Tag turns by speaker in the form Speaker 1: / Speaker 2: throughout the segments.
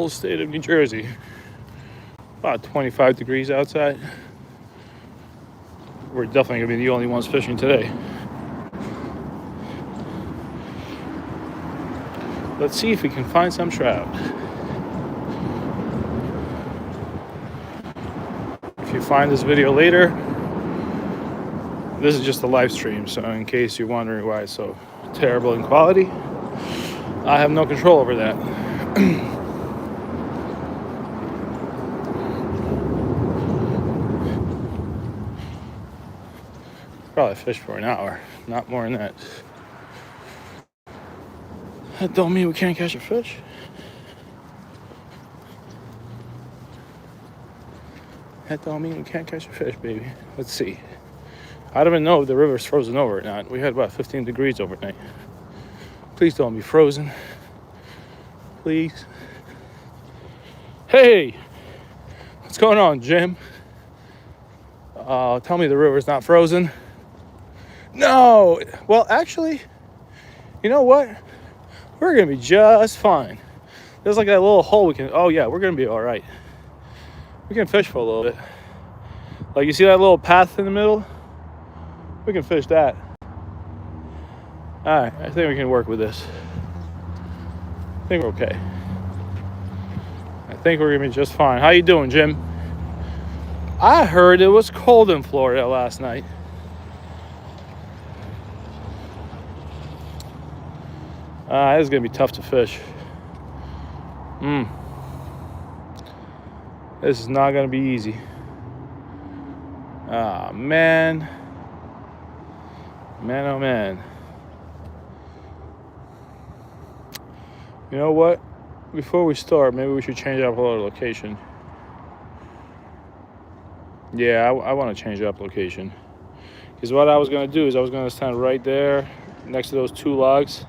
Speaker 1: beautiful state of New Jersey. About 25 degrees outside. We're definitely going to be the only ones fishing today. Let's see if we can find some trout. If you find this video later, this is just a live stream, so in case you're wondering why it's so terrible in quality, I have no control over that. Probably fished for an hour, not more than that. That don't mean we can't catch a fish. That don't mean we can't catch a fish, baby. Let's see. I don't even know if the river's frozen over or not. We had about 15 degrees overnight. Please don't be frozen. Please. Hey! What's going on, Jim? Tell me the river's not frozen. No! Well, actually, you know what? We're going to be just fine. There's like that little hole we can... Oh, yeah, we're going to be all right. We can fish for a little bit. Like, you see that little path in the middle? We can fish that. Alright, I think we can work with this. I think we're okay. I think we're going to be just fine. How you doing, Jim? I heard it was cold in Florida last night. This is going to be tough to fish. This is not going to be easy. Ah, man. Man, oh, man. You know what? Before we start, maybe we should change up our location. Yeah, I want to change up location. Because what I was going to do is I was going to stand right there next to those two logs.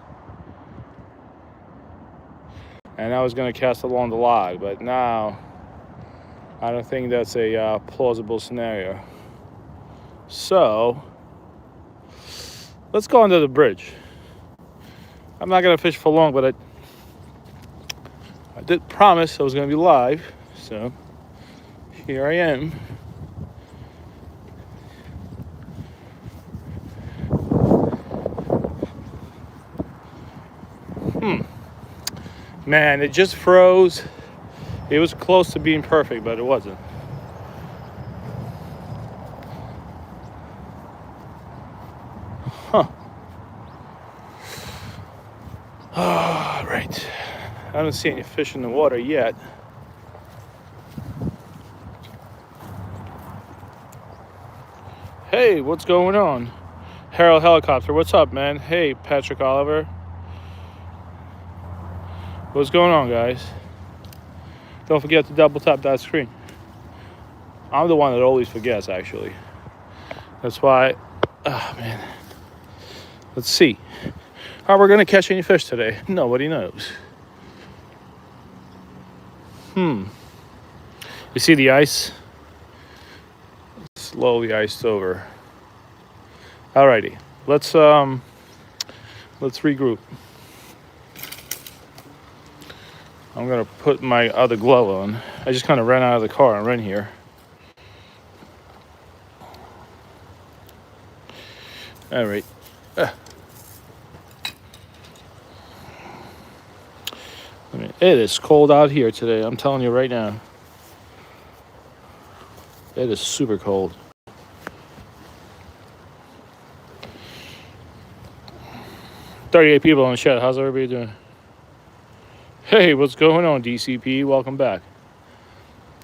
Speaker 1: And I was going to cast along the log. But now, I don't think that's a plausible scenario. So, let's go under the bridge. I'm not going to fish for long, but I did promise I was going to be live. So, here I am. Man, it just froze. It was close to being perfect, but it wasn't. Huh. All right. I don't see any fish in the water yet. Hey, what's going on? Harold Helicopter, what's up, man? Hey, Patrick Oliver. What's going on, guys? Don't forget to double tap that screen. I'm the one that always forgets, actually. That's why, man. Let's see. Are we going to catch any fish today? Nobody knows. You see the ice? Slowly iced over. Alrighty. Let's regroup. I'm gonna put my other glove on. I just kind of ran out of the car and ran here. All right. It is cold out here today. I'm telling you right now. It is super cold. $38 people in the chat. How's everybody doing? Hey, what's going on, DCP? Welcome back.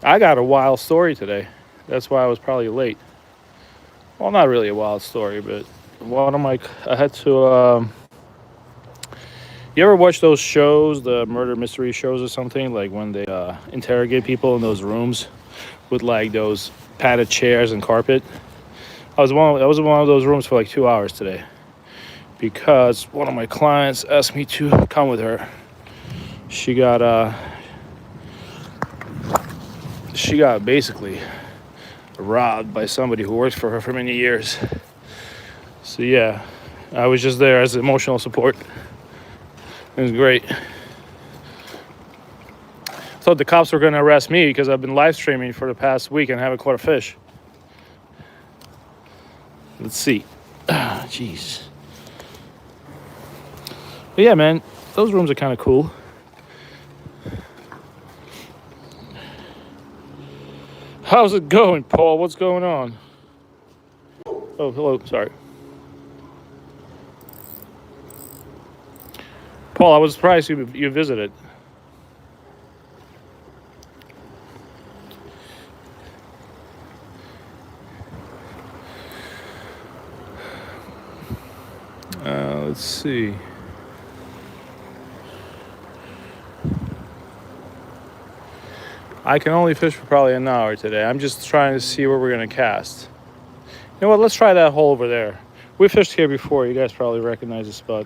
Speaker 1: I got a wild story today. That's why I was probably late. Well, not really a wild story, but I had to, you ever watch those shows, the murder mystery shows or something? Like when they interrogate people in those rooms with like those padded chairs and carpet? I was in one of those rooms for like 2 hours today. Because one of my clients asked me to come with her. She got basically robbed by somebody who worked for her for many years. So yeah, I was just there as emotional support. It was great. thought the cops were going to arrest me because I've been live streaming for the past week and haven't caught a fish. Let's see. Jeez. But yeah, man, those rooms are kind of cool. How's it going, Paul? What's going on? Oh, hello. Sorry. Paul, I was surprised you visited. Let's see. I can only fish for probably an hour today. I'm just trying to see where we're going to cast. You know what? Let's try that hole over there. We fished here before. You guys probably recognize the spot.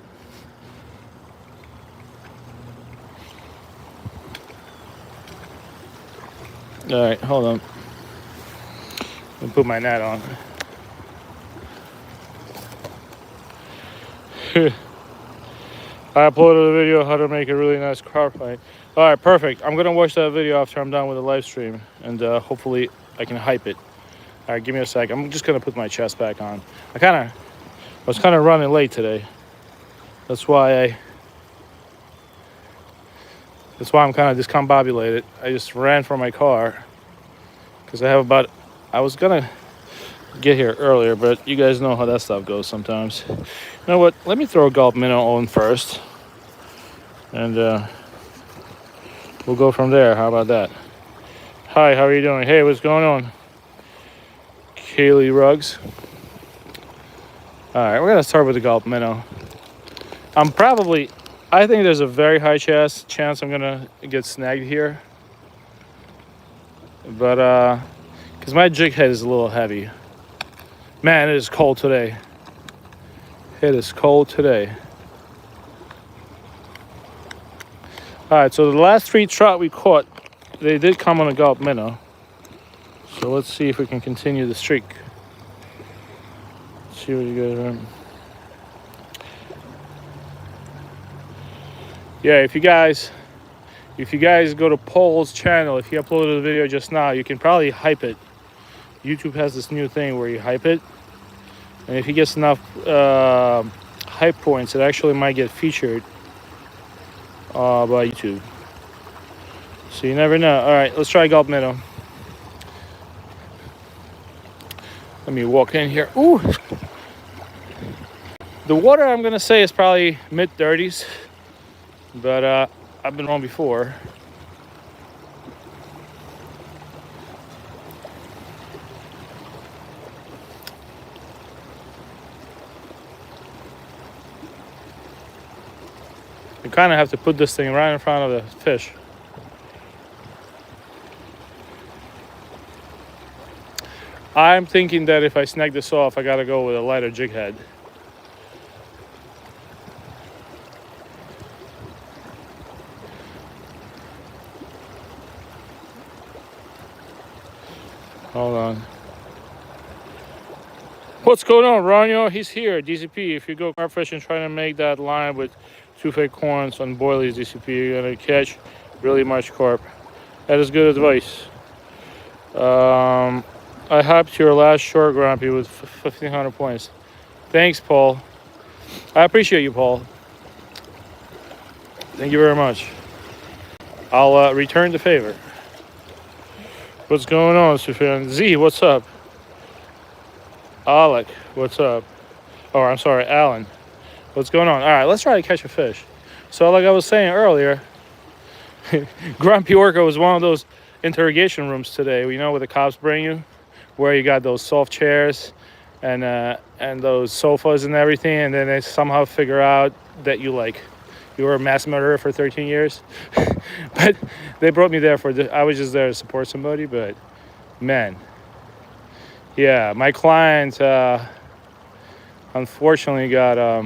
Speaker 1: All right, hold on. Let me put my net on. I uploaded a video how to make a really nice carp line. All right, perfect. I'm gonna watch that video after I'm done with the live stream, and hopefully I can hype it. All right, give me a sec. I'm just gonna put my chest back on. I was kind of running late today. That's why I'm kind of discombobulated. I just ran for my car because I was gonna get here earlier, but you guys know how that stuff goes sometimes. You know what? Let me throw a gulp minnow on first, and we'll go from there. How about that? Hi, how are you doing? Hey, what's going on? Kaylee Ruggs. All right, we're gonna start with the gulp minnow. I think there's a very high chance I'm gonna get snagged here, but because my jig head is a little heavy. Man, it is cold today. It is cold today. All right, so the last 3 trout we caught, they did come on a gulp minnow. So let's see if we can continue the streak. Let's see what you guys are. Yeah, if you guys go to Paul's channel, if he uploaded a video just now, you can probably hype it. YouTube has this new thing where you hype it, and if he gets enough hype points, it actually might get featured by YouTube. So you never know. All right, let's try gulp minnow. Let me walk in here. Ooh, the water I'm gonna say is probably mid-30s, but I've been wrong before. You kind of have to put this thing right in front of the fish. I'm thinking that if I snag this off, I gotta go with a lighter jig head. Hold on. What's going on, Ronyo? He's here, DCP. If you go carp fishing trying to make that line with 2 fake corns on boilies, DCP, you're gonna catch really much carp. That is good advice. I hyped your last short, Grumpy, with 1,500 points. Thanks, Paul. I appreciate you, Paul. Thank you very much. I'll return the favor. What's going on, Sufyan? Z, what's up? Alec, what's up? Oh, I'm sorry, Alan. What's going on? All right, let's try to catch a fish. So like I was saying earlier, Grumpy Orca was one of those interrogation rooms today, you know, where the cops bring you, where you got those soft chairs and those sofas and everything, and then they somehow figure out that you were a mass murderer for 13 years. But they brought me there I was just there to support somebody, but man. Yeah, my client unfortunately got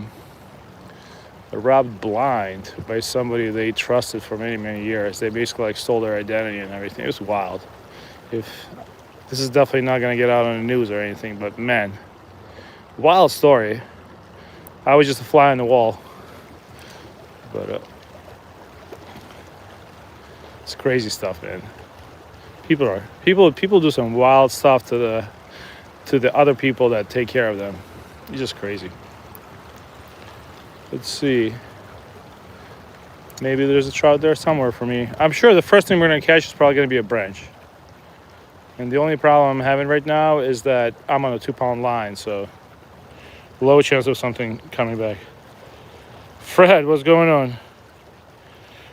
Speaker 1: robbed blind by somebody they trusted for many, many years. They basically stole their identity and everything. It was wild. This is definitely not going to get out on the news or anything, but man, wild story. I was just a fly on the wall. But It's crazy stuff, man. People do some wild stuff to the other people that take care of them. It's just crazy. Let's see. Maybe there's a trout there somewhere for me. I'm sure the first thing we're gonna catch is probably gonna be a branch. And the only problem I'm having right now is that I'm on a 2-pound line, so low chance of something coming back. Fred, what's going on?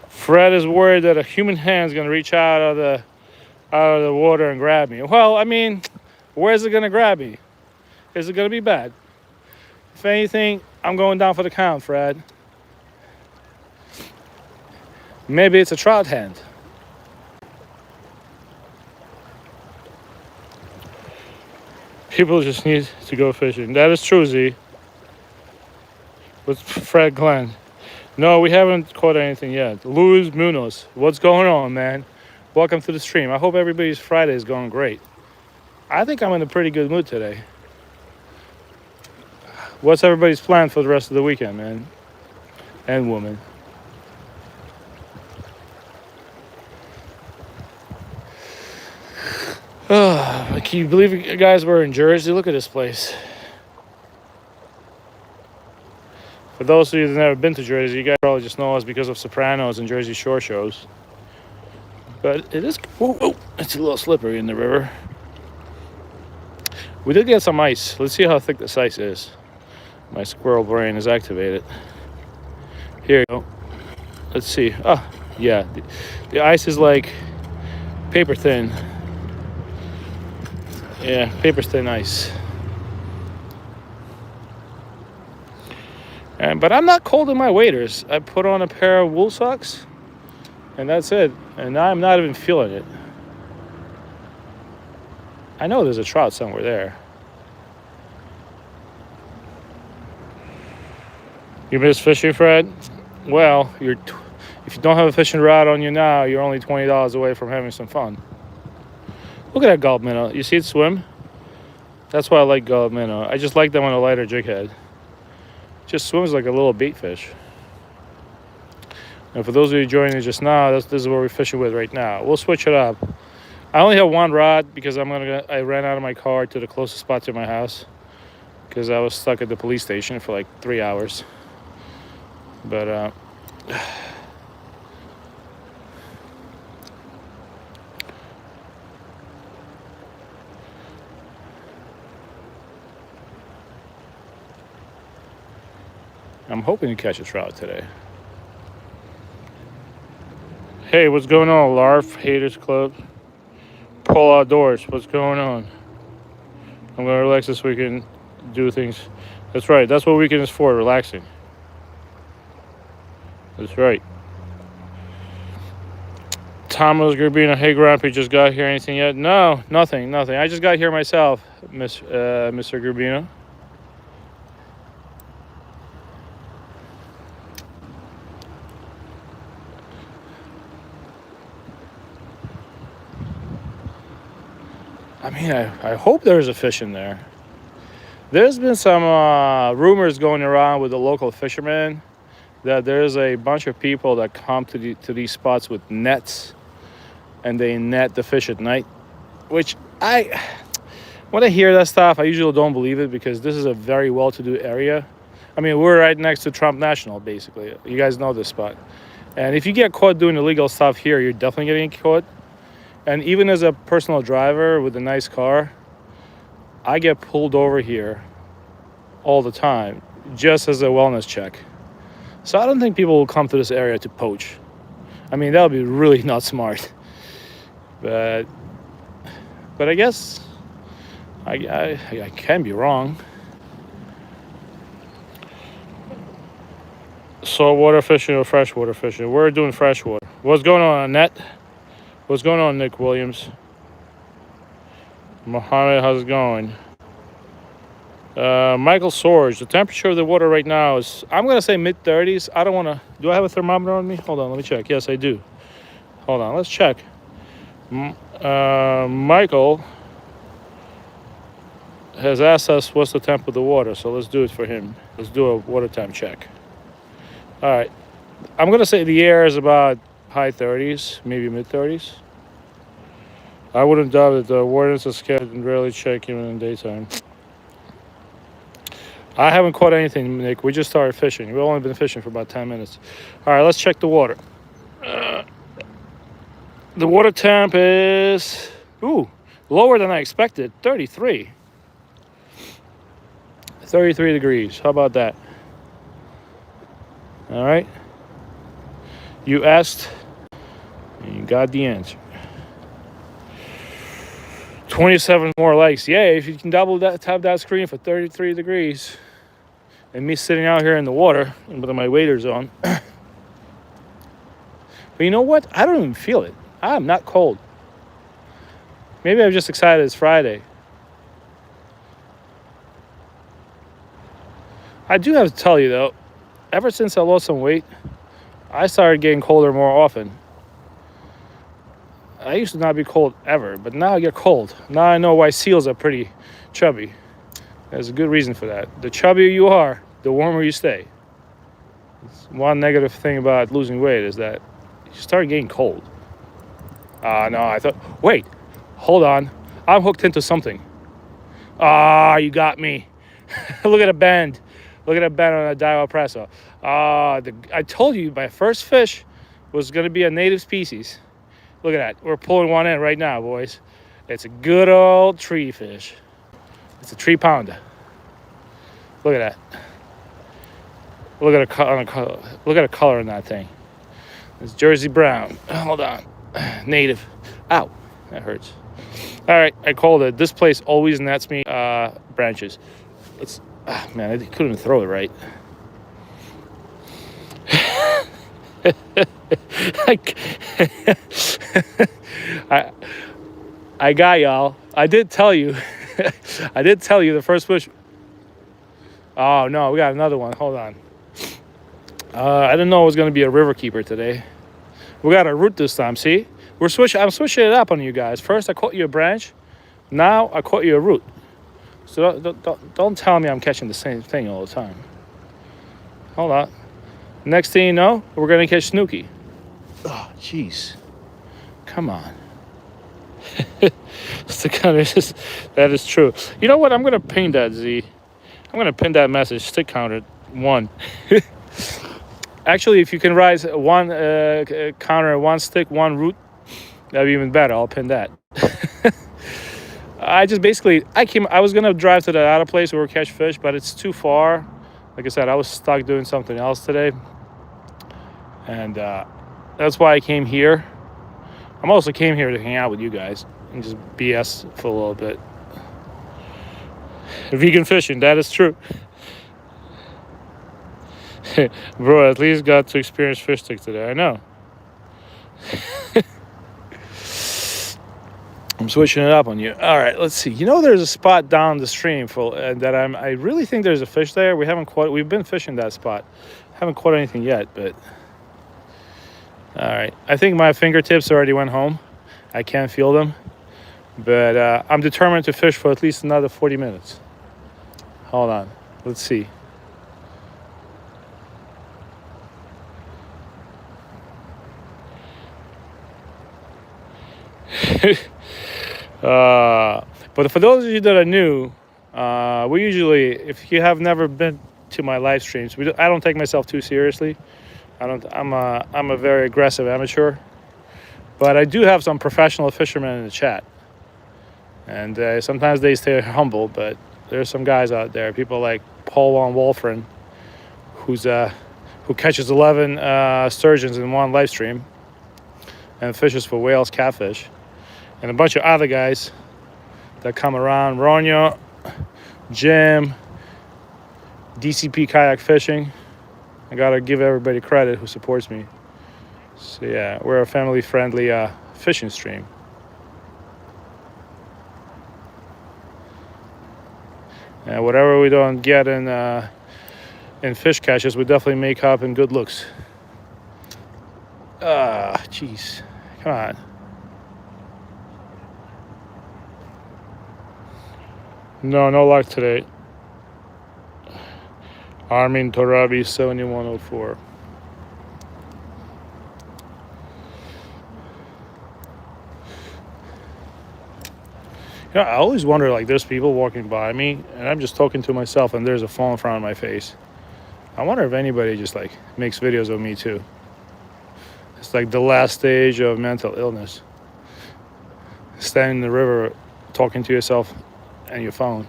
Speaker 1: Fred is worried that a human hand's gonna reach out of the water and grab me. Well, I mean, where's it gonna grab me? Is it gonna be bad? If anything, I'm going down for the count, Fred. Maybe it's a trout hand. People just need to go fishing. That is true, Z. With Fred Glenn. No, we haven't caught anything yet. Luis Munoz, what's going on, man? Welcome to the stream. I hope everybody's Friday is going great. I think I'm in a pretty good mood today. What's everybody's plan for the rest of the weekend, man? And woman. Can you believe you guys were in Jersey? Look at this place. For those of you that have never been to Jersey, you guys probably just know us because of Sopranos and Jersey Shore shows. But it is, whoa, it's a little slippery in the river. We did get some ice. Let's see how thick this ice is. My squirrel brain is activated. Here you go. Let's see. Oh, yeah. The ice is like paper thin. Yeah, paper thin ice. But I'm not cold in my waders. I put on a pair of wool socks, and that's it. And I'm not even feeling it. I know there's a trout somewhere there. You miss fishing, Fred? Well, if you don't have a fishing rod on you now, you're only $20 away from having some fun. Look at that gulp minnow. You see it swim? That's why I like gulp minnow. I just like them on a lighter jig head. Just swims like a little bait fish. And for those of you joining just now, this is what we're fishing with right now. We'll switch it up. I only have one rod because I ran out of my car to the closest spot to my house because I was stuck at the police station for like 3 hours. But I'm hoping to catch a trout today. Hey, what's going on, LARF Haters Club? Pull Outdoors, what's going on? I'm gonna relax this weekend, do things. That's right, that's what weekend is for, relaxing. That's right. Thomas Garbino, hey Grumpy, just got here, anything yet? No, nothing. I just got here myself, Mr. Garbino. I mean, I hope there's a fish in there. There's been some rumors going around with the local fishermen that there's a bunch of people that come to these spots with nets and they net the fish at night, which when I hear that stuff, I usually don't believe it because this is a very well-to-do area. I mean, we're right next to Trump National, basically. You guys know this spot. And if you get caught doing illegal stuff here, you're definitely getting caught. And even as a personal driver with a nice car, I get pulled over here all the time just as a wellness check. So I don't think people will come to this area to poach. I mean, that would be really not smart. But I guess I can be wrong. Saltwater fishing or freshwater fishing? We're doing freshwater. What's going on, Annette? What's going on, Nick Williams? Mohammed, how's it going? Michael Sorge, the temperature of the water right now is, I'm going to say mid-30s. I don't want to, do I have a thermometer on me? Hold on, let me check. Yes, I do. Hold on, let's check. Michael has asked us what's the temp of the water, so let's do it for him. Let's do a water temp check. All right. I'm going to say the air is about high 30s, maybe mid 30s. I wouldn't doubt it. The wardens are scared and rarely check even in the daytime. I haven't caught anything, Nick. We just started fishing. We've only been fishing for about 10 minutes. All right, let's check the water. The water temp is, lower than I expected, 33. 33 degrees. How about that? All right. You asked, and you got the answer. 27 more likes. Yay, if you can tap that screen for 33 degrees. And me sitting out here in the water with my waders on. But you know what? I don't even feel it. I'm not cold. Maybe I'm just excited it's Friday. I do have to tell you, though, ever since I lost some weight, I started getting colder more often. I used to not be cold ever, but now I get cold. Now I know why seals are pretty chubby. There's a good reason for that. The chubbier you are, the warmer you stay. One negative thing about losing weight is that you start getting cold. No, I thought, wait, hold on. I'm hooked into something. You got me. Look at a bend. Look at a bend on a Daiwa Presso. I told you my first fish was going to be a native species. Look at that. We're pulling one in right now, boys. It's a good old tree fish. It's a 3-pounder. Look at that. Look at a color in that thing. It's Jersey brown. Hold on. Native. Ow. That hurts. All right. I called it. This place always nets me branches. It's... man, I couldn't throw it right. I got y'all. I did tell you. I did tell you the first push. Oh no, we got another one. Hold on. I didn't know it was gonna be a river keeper today. We got a root this time. See, I'm switching it up on you guys. First, I caught you a branch. Now I caught you a root. So don't tell me I'm catching the same thing all the time. Hold on. Next thing you know, we're gonna catch Snooky. Oh, jeez. Come on. That is true. You know what? I'm gonna ping that Z. I'm gonna pin that message. Stick counter 1. Actually, if you can rise one counter, 1 stick, 1 root, that'd be even better. I'll pin that. I was gonna drive to the other place where we catch fish, but it's too far. Like I said, I was stuck doing something else today, and that's why I came here. I'm also came here to hang out with you guys and just BS for a little bit. Vegan fishing, that is true. Bro, at least got to experience fish stick today. I know. I'm switching it up on you. All right, let's see. You know, there's a spot down the stream that I really think there's a fish there. We've been fishing that spot. Haven't caught anything yet, but all right. I think my fingertips already went home. I can't feel them, but I'm determined to fish for at least another 40 minutes. Hold on. Let's see. But for those of you that are new, we usually, if you have never been to my live streams, I don't take myself too seriously. I'm a very aggressive amateur, but I do have some professional fishermen in the chat, and sometimes they stay humble. But there's some guys out there, people like Paul von Wolfren, who catches 11 sturgeons in one live stream, and fishes for whales, catfish, and a bunch of other guys that come around. Ronyo, Jim, DCP kayak fishing. I gotta give everybody credit who supports me. So yeah, we're a family-friendly fishing stream. And whatever we don't get in fish catches, we definitely make up in good looks. Jeez, come on. No luck today. Armin Torabi 7104. Yeah, I always wonder, like, there's people walking by me, and I'm just talking to myself, and there's a phone in front of my face. I wonder if anybody just, like, makes videos of me, too. It's like the last stage of mental illness. Standing in the river, talking to yourself and your phone.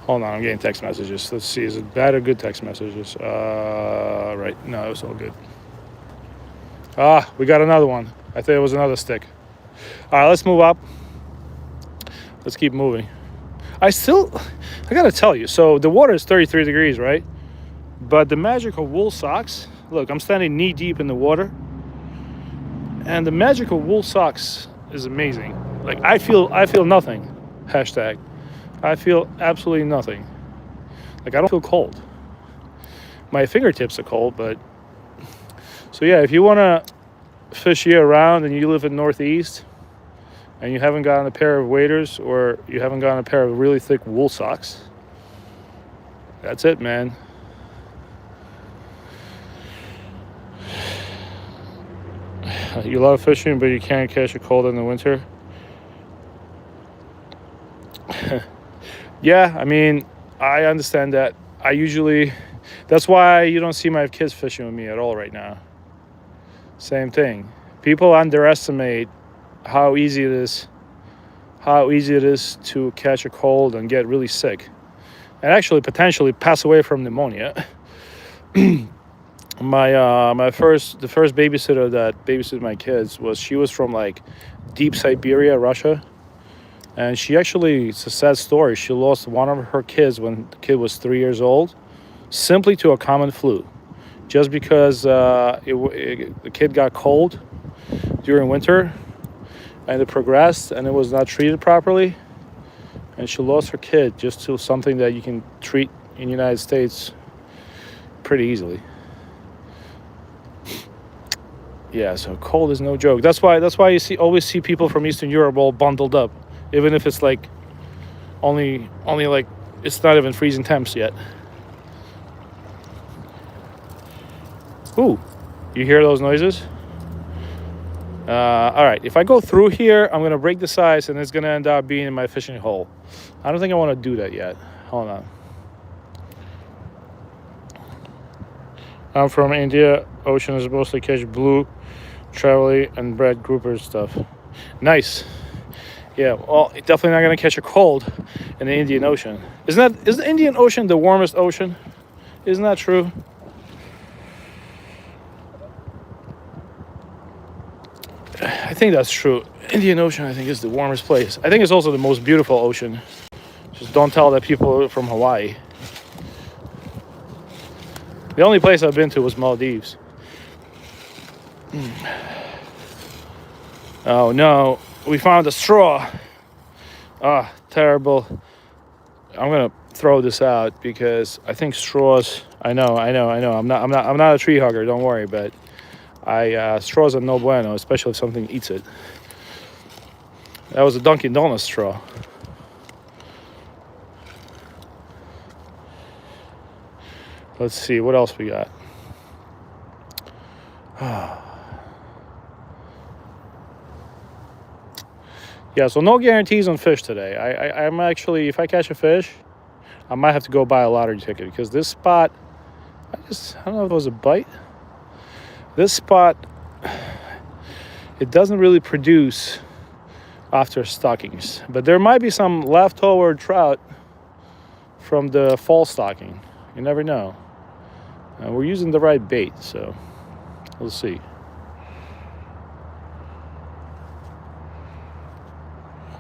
Speaker 1: Hold on, I'm getting text messages. Let's see, is it bad or good text messages? Right, no, it's all good. We got another one. I think it was another stick. All right, let's move up. Let's keep moving. I gotta tell you, so the water is 33 degrees, right? But the magical wool socks, look, I'm standing knee deep in the water, and the magical wool socks is amazing. Like, I feel nothing. Hashtag. I feel absolutely nothing. Like, I don't feel cold. My fingertips are cold, but... So yeah, if you want to fish year round and you live in Northeast and you haven't gotten a pair of waders or you haven't gotten a pair of really thick wool socks, that's it, man. You love fishing, but you can't catch a cold in the winter. Yeah, I mean, I understand that. That's why you don't see my kids fishing with me at all right now. Same thing. People underestimate how easy it is to catch a cold and get really sick, and actually potentially pass away from pneumonia. The first babysitter that babysitted my kids she was from like deep Siberia, Russia, and it's a sad story. She lost one of her kids when the kid was 3 years old, simply to a common flu, just because the kid got cold during winter, and it progressed, and it was not treated properly, and she lost her kid just to something that you can treat in the United States pretty easily. Yeah, so cold is no joke. That's why you always see people from Eastern Europe all bundled up, even if it's like only like it's not even freezing temps yet. Ooh, you hear those noises? All right, if I go through here, I'm gonna break this ice, and it's gonna end up being in my fishing hole. I don't think I want to do that yet. Hold on. I'm from India. Ocean is mostly catch blue, trevally, and red grouper stuff. Nice. Yeah, well, definitely not gonna catch a cold in the Indian Ocean. Is the Indian Ocean the warmest ocean? Isn't that true? I think that's true. Indian Ocean, I think, is the warmest place. I think it's also the most beautiful ocean. Just don't tell that people are from Hawaii. The only place I've been to was Maldives. Oh no, we found a straw. Terrible. I'm gonna throw this out because I think straws. I know. I'm not a tree hugger. Don't worry, but straws are no bueno, especially if something eats it. That was a Dunkin' Donuts straw. Let's see what else we got. Yeah, so no guarantees on fish today. I'm actually, if I catch a fish, I might have to go buy a lottery ticket because this spot, I don't know if it was a bite. This spot, it doesn't really produce after stockings, but there might be some leftover trout from the fall stocking. You never know. We're using the right bait, so we'll see.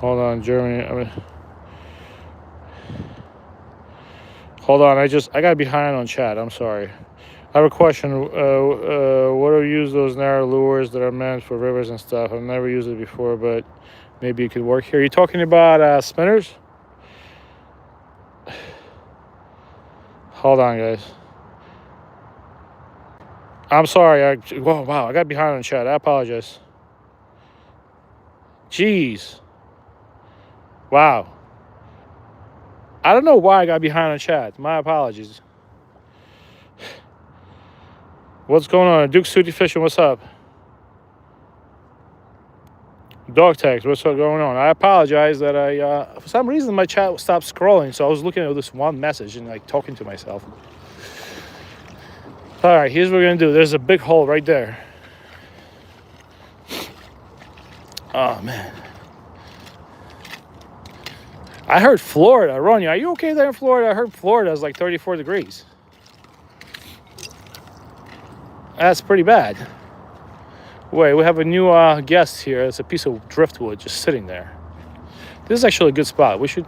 Speaker 1: Hold on, Germany. Hold on, I got behind on chat. I'm sorry. I have a question. What do you use those narrow lures that are meant for rivers and stuff? I've never used it before, but maybe it could work here. You talking about spinners? Hold on, guys. I'm sorry. Wow, I got behind on chat. I apologize. Jeez. Wow. I don't know why I got behind on chat. My apologies. What's going on? Duke Sooty Fishing, what's up? Dog tags, what's going on? I apologize that for some reason my chat stopped scrolling, so I was looking at this one message and like talking to myself. All right, here's what we're gonna do. There's a big hole right there. Oh man. I heard Florida. Ronya, are you okay there in Florida? I heard Florida is like 34 degrees. That's pretty bad. Wait, we have a new guest here. It's a piece of driftwood just sitting there. This is actually a good spot. We should...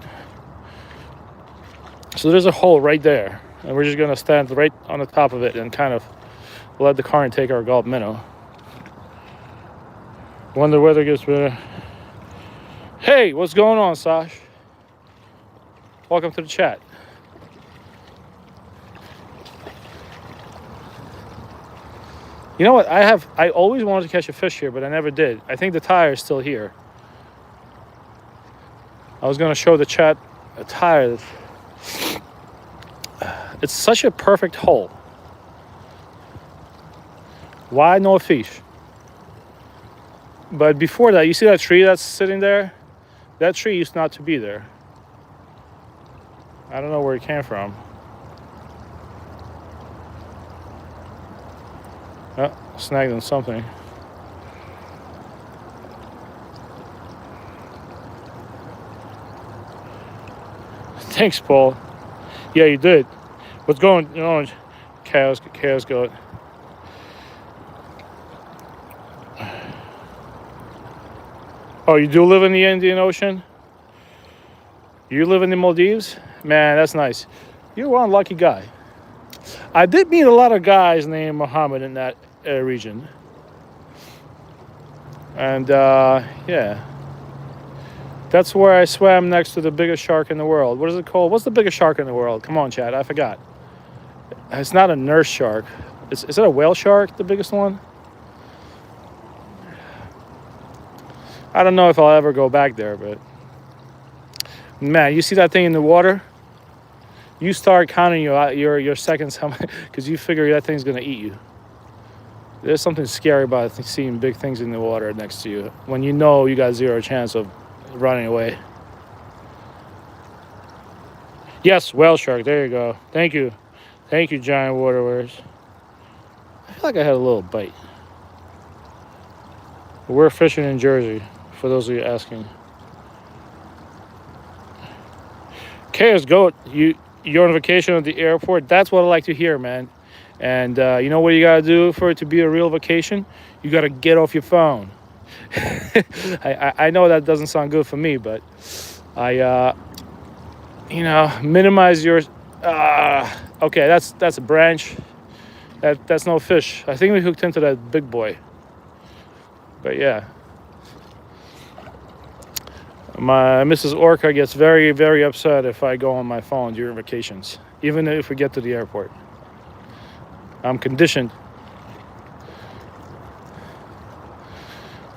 Speaker 1: So there's a hole right there. And we're just going to stand right on the top of it and kind of let the current take our gulp minnow. When the weather gets better. Hey, what's going on, Sash? Welcome to the chat. You know what? I always wanted to catch a fish here, but I never did. I think the tire is still here. I was going to show the chat a tire. It's such a perfect hole. Why no fish? But before that, you see that tree that's sitting there? That tree used not to be there. I don't know where it came from. Oh, snagged on something. Thanks, Paul. Yeah, you did. What's going on? Chaos goat. Oh, you do live in the Indian Ocean? You live in the Maldives? Man, that's nice. You're one lucky guy. I did meet a lot of guys named Muhammad in that region. And, yeah. That's where I swam next to the biggest shark in the world. What is it called? What's the biggest shark in the world? Come on, Chad. I forgot. It's not a nurse shark. Is it a whale shark, the biggest one? I don't know if I'll ever go back there, but... Man, you see that thing in the water? You start counting your seconds, because you figure that thing's going to eat you. There's something scary about seeing big things in the water next to you when you know you got zero chance of running away. Yes, whale shark. There you go. Thank you. Thank you, giant waterwares. I feel like I had a little bite. We're fishing in Jersey, for those of you asking. Chaos Goat, you're on vacation at the airport. That's what I like to hear, man. And you know what you gotta do for it to be a real vacation? You gotta get off your phone. I know that doesn't sound good for me, but minimize your. Okay, that's a branch. That's no fish. I think we hooked into that big boy. But yeah. My Mrs. Orca gets very, very upset if I go on my phone during vacations, even if we get to the airport. I'm conditioned.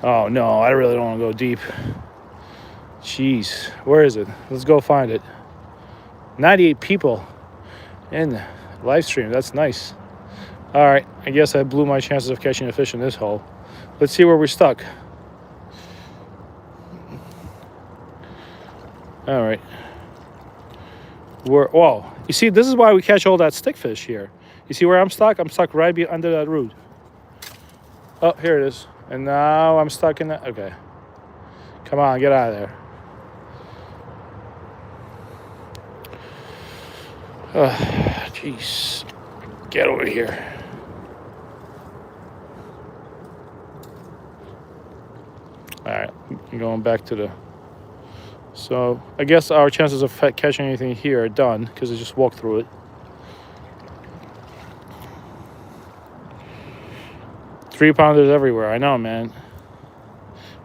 Speaker 1: Oh no, I really don't want to go deep. Jeez, where is it? Let's go find it. 98 people in the live stream. That's nice. All right, I guess I blew my chances of catching a fish in this hole. Let's see where we're stuck. All right. Whoa. You see, this is why we catch all that stickfish here. You see where I'm stuck? I'm stuck right under that root. Oh, here it is. And now I'm stuck in that. Okay. Come on, get out of there. Jeez. Get over here. All right. I'm going back to the... So, I guess our chances of catching anything here are done, because I just walked through it. Three-pounders everywhere. I know, man.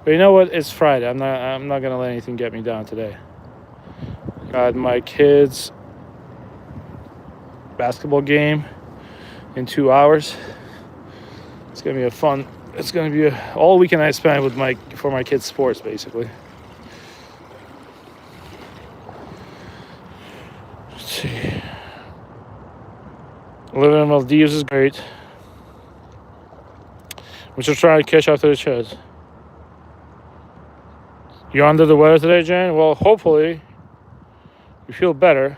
Speaker 1: But you know what? It's Friday. I'm not gonna let anything get me down today. Got my kids' basketball game in 2 hours. It's gonna be a fun. It's gonna be all weekend I spend with for my kids' sports, basically. Let's see. Living in Maldives is great. I'm just trying to catch up to the chest. You're under the weather today, Jen? Well, hopefully you feel better.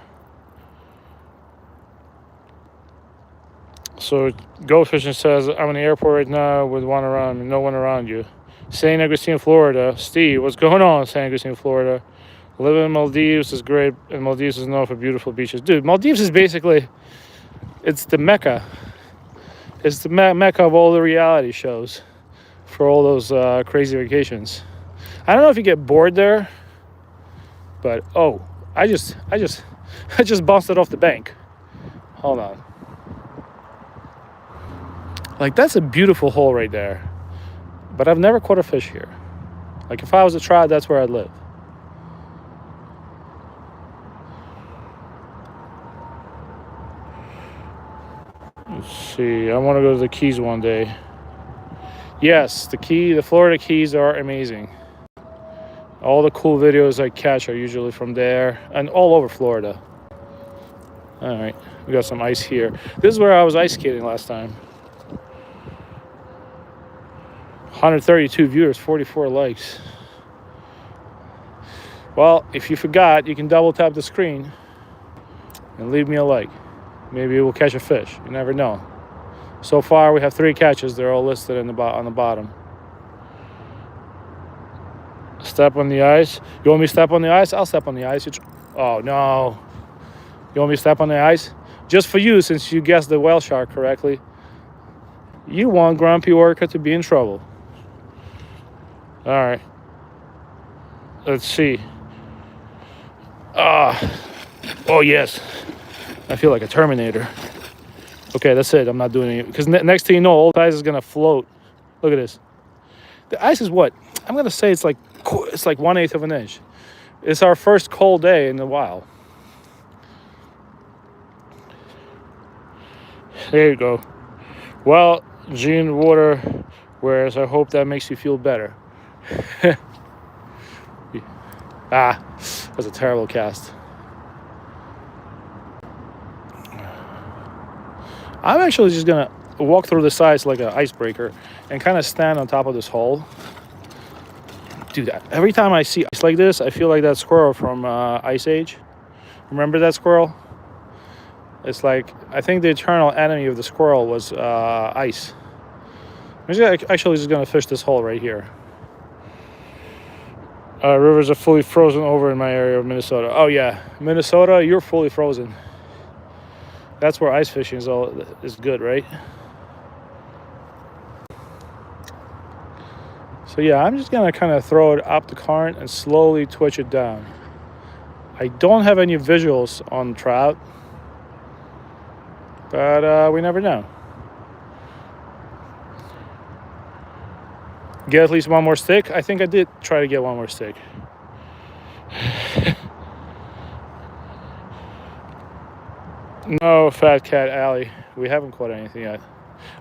Speaker 1: So Go Fishing says, I'm in the airport right now with no one around you. St. Augustine, Florida. Steve, what's going on in St. Augustine, Florida? Living in Maldives is great, and Maldives is known for beautiful beaches. Dude, Maldives is basically, it's the Mecca. It's the Mecca of all the reality shows for all those crazy vacations. I don't know if you get bored there, but I just bounced it off the bank. Hold on. Like, that's a beautiful hole right there. But I've never caught a fish here. Like, if I was a trout, that's where I'd live. Let's see. I want to go to the Keys one day. Yes, the Florida Keys are amazing. All the cool videos I catch are usually from there and all over Florida. All right, we got some ice here. This is where I was ice skating last time. 132 viewers, 44 likes. Well, if you forgot, you can double tap the screen and leave me a like. Maybe we'll catch a fish. You never know. So far, we have 3 catches. They're all listed on the bottom. Step on the ice. You want me to step on the ice? I'll step on the ice. Oh, no. You want me to step on the ice? Just for you, since you guessed the whale shark correctly. You want Grumpy Orca to be in trouble. All right. Let's see. Oh, yes. I feel like a Terminator. Okay, that's it. I'm not doing it. Because next thing you know, all the ice is going to float. Look at this. The ice is what? I'm going to say it's like 1/8 of an inch. It's our first cold day in a while. There you go. Well, Gene Water wears. I hope that makes you feel better. That's a terrible cast. I'm actually just gonna walk through the sides like an icebreaker and kind of stand on top of this hole. Do that. Every time I see ice like this, I feel like that squirrel from Ice Age. Remember that squirrel? It's like, I think the eternal enemy of the squirrel was ice. I'm actually just gonna fish this hole right here. Rivers are fully frozen over in my area of Minnesota. Oh yeah, Minnesota, you're fully frozen. That's where ice fishing is good, right? So yeah, I'm just gonna kind of throw it up the current and slowly twitch it down. I don't have any visuals on trout, but we never know. Get at least one more stick. I think I did try to get one more stick. No, Fat Cat Alley. We haven't caught anything yet.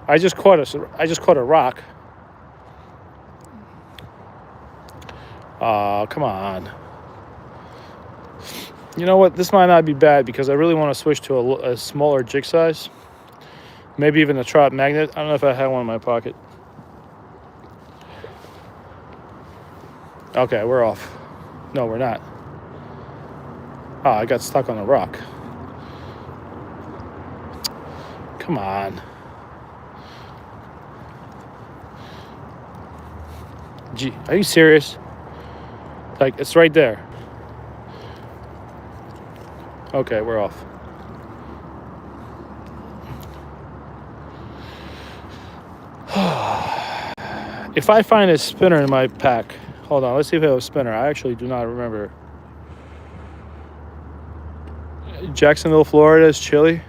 Speaker 1: I just caught a rock. Oh, come on. You know what? This might not be bad because I really want to switch to a smaller jig size. Maybe even a trout magnet. I don't know if I have one in my pocket. Okay, we're off. No, we're not. Oh, I got stuck on a rock. Come on. Gee, are you serious? Like, it's right there. Okay, we're off. If I find a spinner in my pack, hold on, let's see if I have a spinner. I actually do not remember. Jacksonville, Florida is chilly.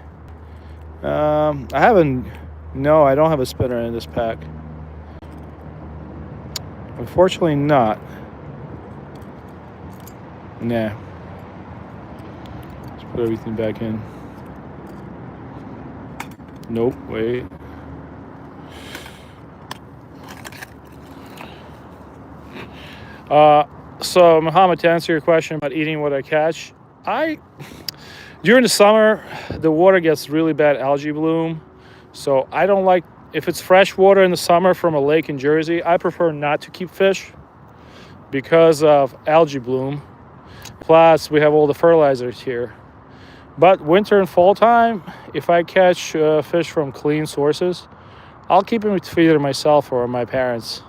Speaker 1: I don't have a spinner in this pack. Unfortunately not. Nah. Let's put everything back in. Nope, wait. So Muhammad, to answer your question about eating what I catch, during the summer, the water gets really bad algae bloom, so I don't like if it's fresh water in the summer from a lake in Jersey, I prefer not to keep fish because of algae bloom. Plus, we have all the fertilizers here. But winter and fall time, if I catch fish from clean sources, I'll keep them for either myself or my parents.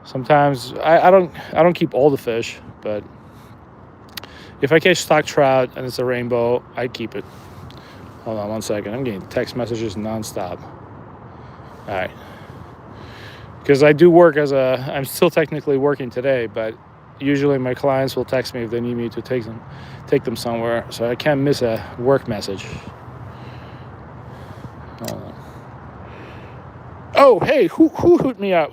Speaker 1: Sometimes I don't keep all the fish, but if I catch stock trout and it's a rainbow, I keep it. Hold on one second. I'm getting text messages nonstop. All right. Because I do work I'm still technically working today, but usually my clients will text me if they need me to take them somewhere, so I can't miss a work message. Hold on. Oh, hey, who hooked me up?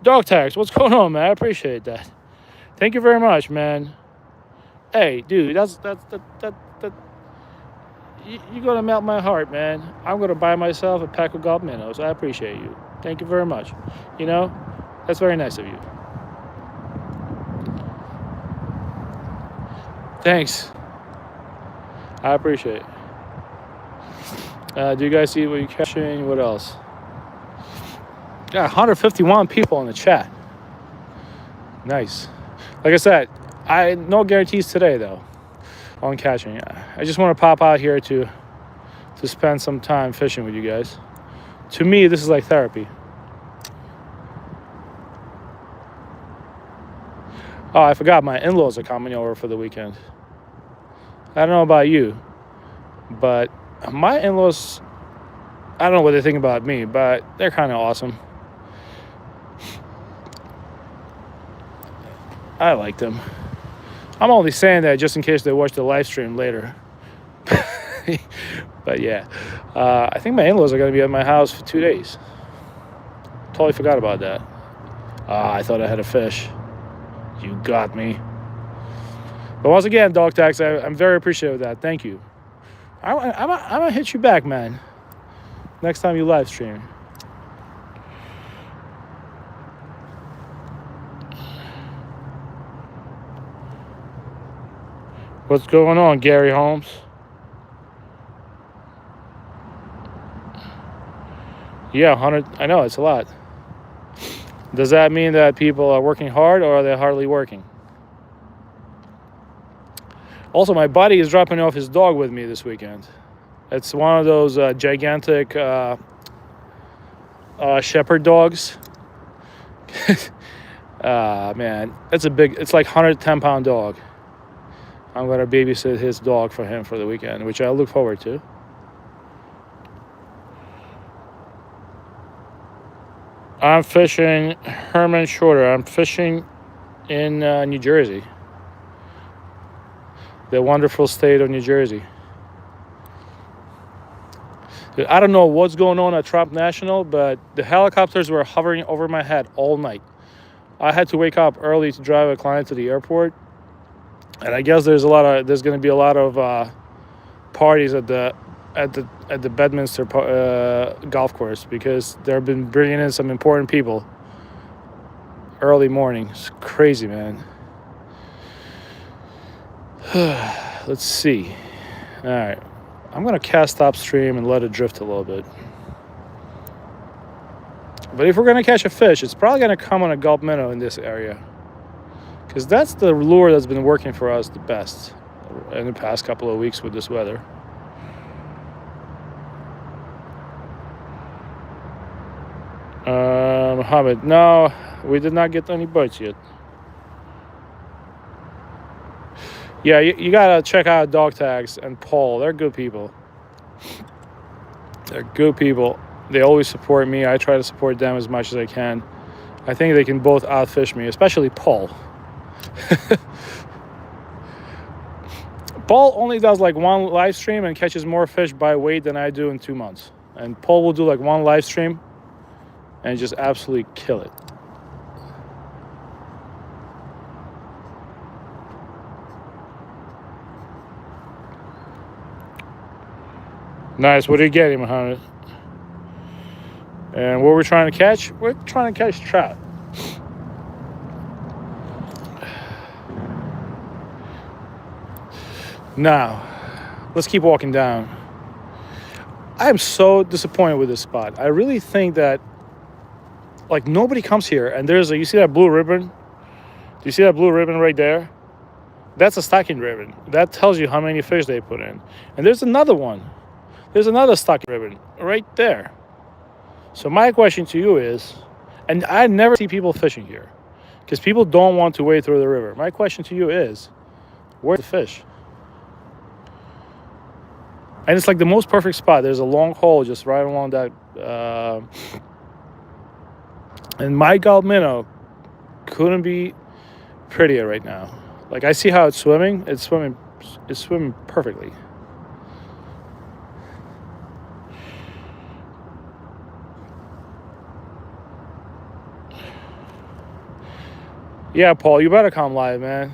Speaker 1: Dog tags, what's going on, man? I appreciate that. Thank you very much, man. Hey, dude, you're gonna melt my heart, man. I'm gonna buy myself a pack of gulp minnows. I appreciate you. Thank you very much. You know, that's very nice of you. Thanks. I appreciate it. Do you guys see what you're catching? What else? Yeah, 151 people in the chat. Nice. Like I said, no guarantees today though on catching. I just want to pop out here to spend some time fishing with you guys. To me, this is like therapy. Oh, I forgot my in-laws are coming over for the weekend. I don't know about you, but my in-laws, I don't know what they think about me, but they're kind of awesome. I like them. I'm only saying that just in case they watch the live stream later. But yeah, I think my in-laws are going to be at my house for 2 days. Totally forgot about that. I thought I had a fish. You got me. But once again, Dog Tax, I'm very appreciative of that. Thank you. I'm going to hit you back, man, next time you live stream. What's going on, Gary Holmes? Yeah, 100. I know, it's a lot. Does that mean that people are working hard or are they hardly working? Also, my buddy is dropping off his dog with me this weekend. It's one of those gigantic shepherd dogs. Man, it's like 110-pound dog. I'm going to babysit his dog for him for the weekend, which I look forward to. I'm fishing Herman Shorter. I'm fishing in New Jersey. The wonderful state of New Jersey. I don't know what's going on at Trout National, but the helicopters were hovering over my head all night. I had to wake up early to drive a client to the airport. And I guess there's going to be a lot of parties at the Bedminster golf course because they've been bringing in some important people early morning. It's crazy, man. Let's see. All right, I'm gonna cast upstream and let it drift a little bit. But if we're gonna catch a fish, it's probably gonna come on a gulp minnow in this area, because that's the lure that's been working for us the best in the past couple of weeks with this weather. Mohammed, no, we did not get any bites yet. Yeah, you gotta check out Dog Tags and Paul. They're good people. They're good people. They always support me. I try to support them as much as I can. I think they can both outfish me, especially Paul. Paul only does like one live stream and catches more fish by weight than I do in 2 months. And Paul will do like one live stream and just absolutely kill it. Nice. What are you getting, Muhammad? And what we're trying to catch? We're trying to catch trout. Now, let's keep walking down. I am so disappointed with this spot. I really think that like nobody comes here, and you see that blue ribbon? Do you see that blue ribbon right there? That's a stocking ribbon. That tells you how many fish they put in. And there's another one. There's another stocking ribbon right there. So my question to you is, and I never see people fishing here because people don't want to wade through the river. My question to you is, where's the fish? And it's like the most perfect spot. There's a long hole just right along that. And my Gulf minnow couldn't be prettier right now. Like I see how it's swimming. It's swimming perfectly. Yeah, Paul, you better come live, man.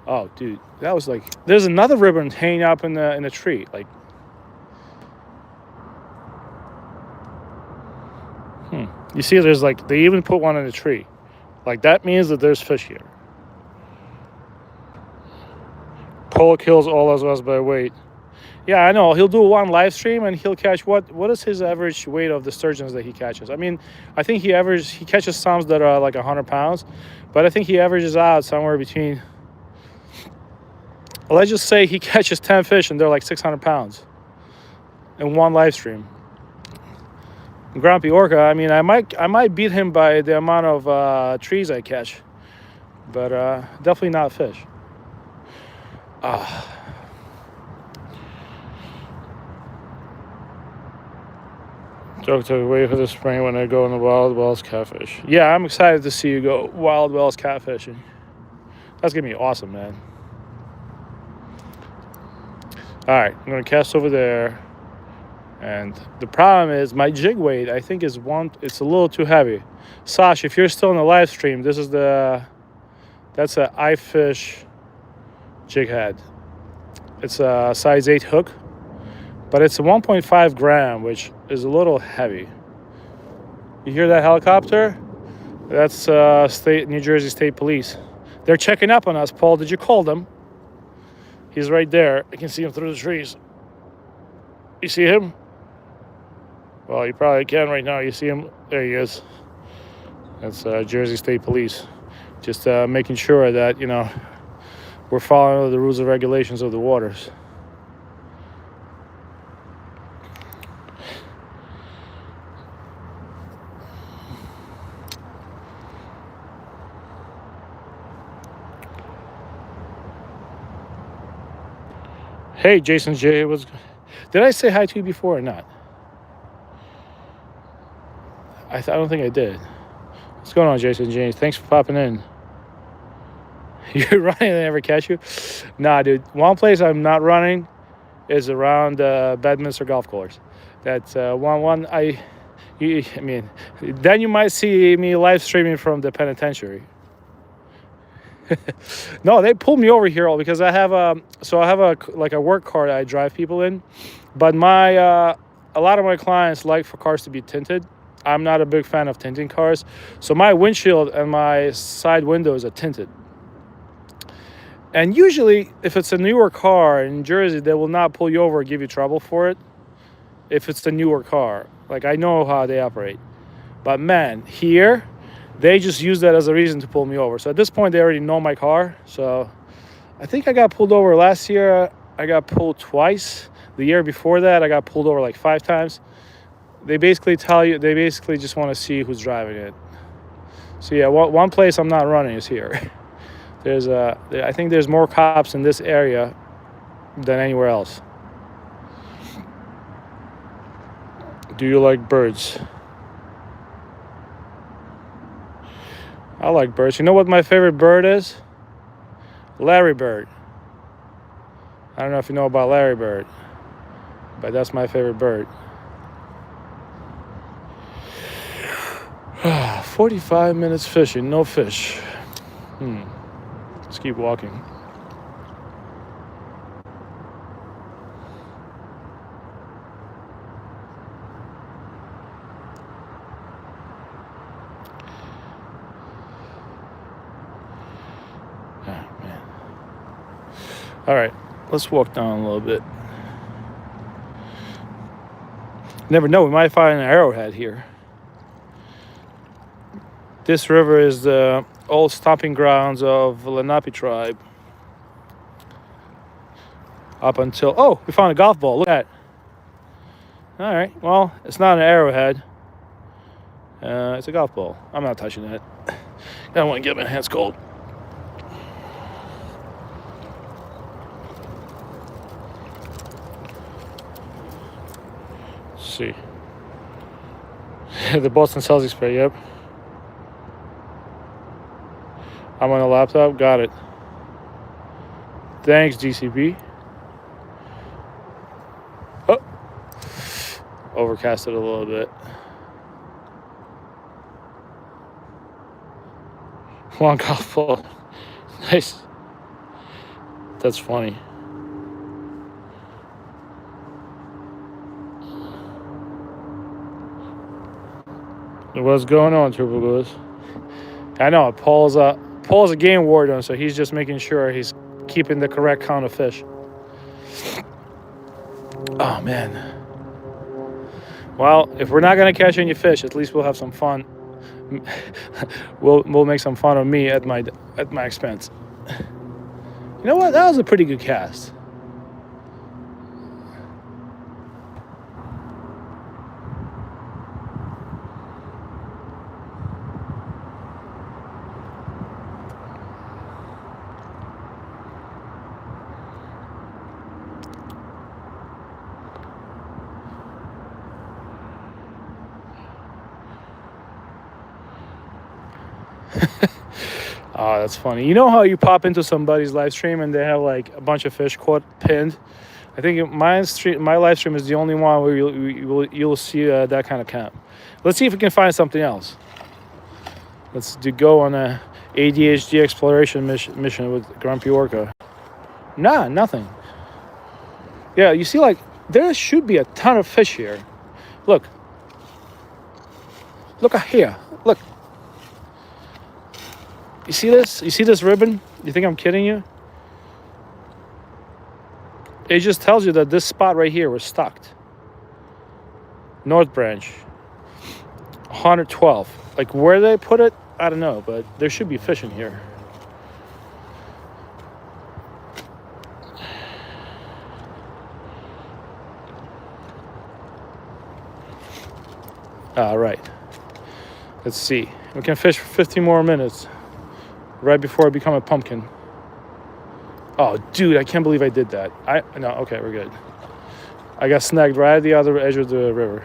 Speaker 1: Oh, dude, that was like. There's another ribbon hanging up in the tree. Like, you see, there's like they even put one in the tree. Like that means that there's fish here. Paul kills all of us by weight. Yeah, I know. He'll do one live stream and he'll catch what is his average weight of the sturgeons that he catches? I mean, I think he catches some that are like 100 pounds, but I think he averages out somewhere between. Let's just say he catches 10 fish and they're like 600 pounds in one live stream. Grumpy Orca, I mean, I might beat him by the amount of trees I catch, but definitely not fish. Joke to wait for the spring when I go in the wild wells catfish. Yeah, I'm excited to see you go wild wells catfishing. That's gonna be awesome, man. All right, I'm gonna cast over there, and the problem is my jig weight. I think it's a little too heavy. Sash, if you're still in the live stream, that's a iFish jig head. It's a size 8 hook, but it's a 1.5 gram, which is a little heavy. You hear that helicopter? That's New Jersey State Police. They're checking up on us. Paul, did you call them? He's right there. I can see him through the trees. You see him? Well, you probably can right now. You see him? There he is. That's Jersey State Police. Just making sure that, we're following the rules and regulations of the waters. Hey, Jason J. Did I say hi to you before or not? I don't think I did. What's going on, Jason J? Thanks for popping in. You're running and I never catch you? Nah, dude. One place I'm not running is around Bedminster Golf Course. That's one. I mean, then you might see me live streaming from the penitentiary. No, they pulled me over here because I have a work car that I drive people in, but a lot of my clients like for cars to be tinted. I'm not a big fan of tinting cars, so my windshield and my side windows are tinted. And usually, if it's a newer car in Jersey, they will not pull you over or give you trouble for it. If it's the newer car, like I know how they operate, but man, here. They just use that as a reason to pull me over. So at this point, they already know my car. So I think I got pulled over last year. I got pulled twice. The year before that, I got pulled over like 5 times. They basically just want to see who's driving it. So yeah, one place I'm not running is here. I think there's more cops in this area than anywhere else. Do you like birds? I like birds. You know what my favorite bird is? Larry Bird. I don't know if you know about Larry Bird, but that's my favorite bird. 45 minutes fishing, no fish. Let's keep walking. All right, let's walk down a little bit. Never know, we might find an arrowhead here. This river is the old stomping grounds of the Lenape tribe. Up until, oh, we found a golf ball. Look at that. All right, well, it's not an arrowhead. It's a golf ball. I'm not touching that. I don't want to get my hands cold. Let's see. The Boston Celtics spray, yep. I'm on the laptop, got it. Thanks, DCP. Oh, overcast it a little bit. One golf ball. Nice. That's funny. What's going on, Triple Goose? I know, Paul's a game warden, so he's just making sure he's keeping the correct count of fish. Oh, man. Well, if we're not going to catch any fish, at least we'll have some fun. We'll make some fun of me at my expense. You know what? That was a pretty good cast. Oh, that's funny. You know how you pop into somebody's live stream and they have like a bunch of fish caught pinned? I think my live stream is the only one where you'll see that kind of camp. Let's see if we can find something else. Let's go on a ADHD exploration mission with Grumpy Orca. Nah, nothing. Yeah, you see, like, there should be a ton of fish here. Look here. Look. You see this? You see this ribbon? You think I'm kidding you? It just tells you that this spot right here was stocked. North Branch. 112. Like, where they put it, I don't know, but there should be fish in here. All right. Let's see. We can fish for 15 more minutes. Right before I become a pumpkin. Oh, dude, I can't believe I did that. No, okay, we're good. I got snagged right at the other edge of the river.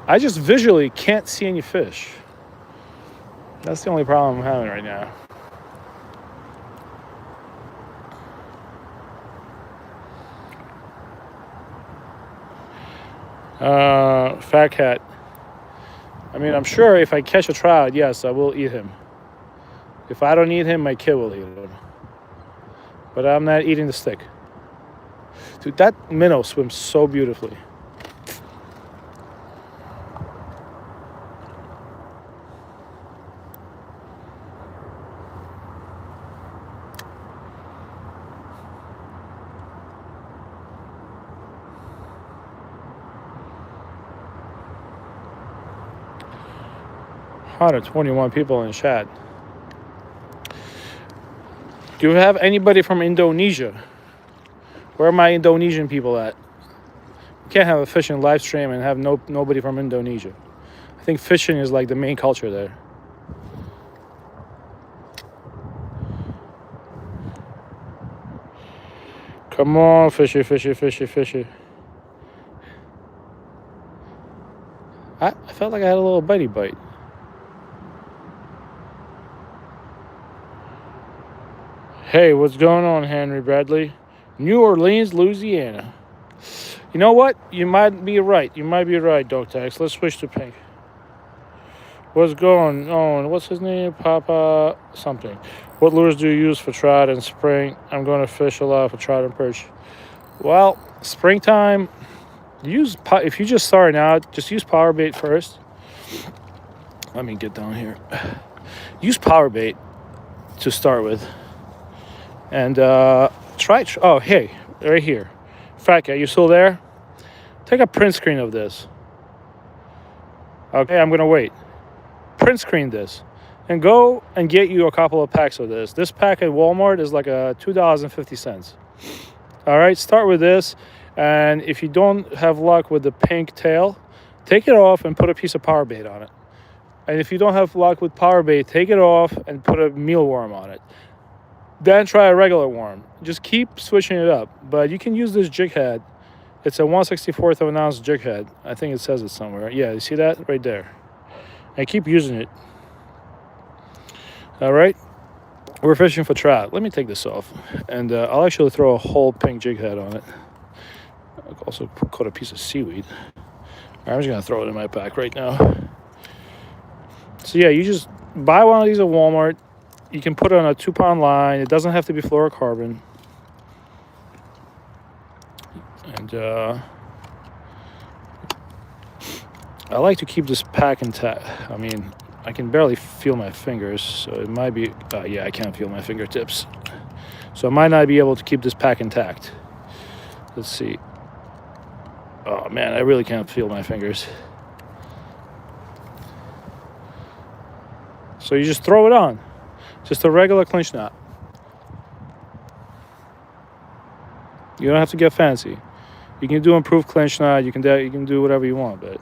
Speaker 1: I just visually can't see any fish. That's the only problem I'm having right now. Fat cat. I mean, I'm sure if I catch a trout, yes, I will eat him. If I don't eat him, my kid will eat him. But I'm not eating the stick. Dude, that minnow swims so beautifully. How 21 people in chat. Do you have anybody from Indonesia? Where are my Indonesian people at? You can't have a fishing live stream and have nobody from Indonesia. I think fishing is like the main culture there. Come on, fishy, fishy, fishy, fishy. I felt like I had a little bitey bite. Hey, what's going on, Henry Bradley? New Orleans, Louisiana. You know what? You might be right. You might be right, Dog Tax. Let's switch to pink. What's going on? What's his name? Papa something. What lures do you use for trout in spring? I'm going to fish a lot for trout and perch. Well, springtime, if you just starting out, just use power bait first. Let me get down here. use power bait to start with. And try, oh, hey, right here. Fat Cat, you still there? Take a print screen of this. Okay, I'm gonna wait. Print screen this. And go and get you a couple of packs of this. This pack at Walmart is like $2.50. All right, start with this. And if you don't have luck with the pink tail, take it off and put a piece of power bait on it. And if you don't have luck with power bait, take it off and put a mealworm on it. Then try a regular worm. Just keep switching it up. But you can use this jig head. It's a 1/64th of an ounce jig head. I think it says it somewhere. Yeah, you see that? Right there. And keep using it. All right. We're fishing for trout. Let me take this off. And I'll actually throw a whole pink jig head on it. I'll also caught a piece of seaweed. I'm just going to throw it in my pack right now. So yeah, you just buy one of these at Walmart. You can put it on a 2-pound line. It doesn't have to be fluorocarbon. And I like to keep this pack intact. I mean, I can barely feel my fingers, so it might be... yeah, I can't feel my fingertips. So I might not be able to keep this pack intact. Let's see. Oh, man, I really can't feel my fingers. So you just throw it on. Just a regular clinch knot. You don't have to get fancy. You can do improved clinch knot. You can do whatever you want, but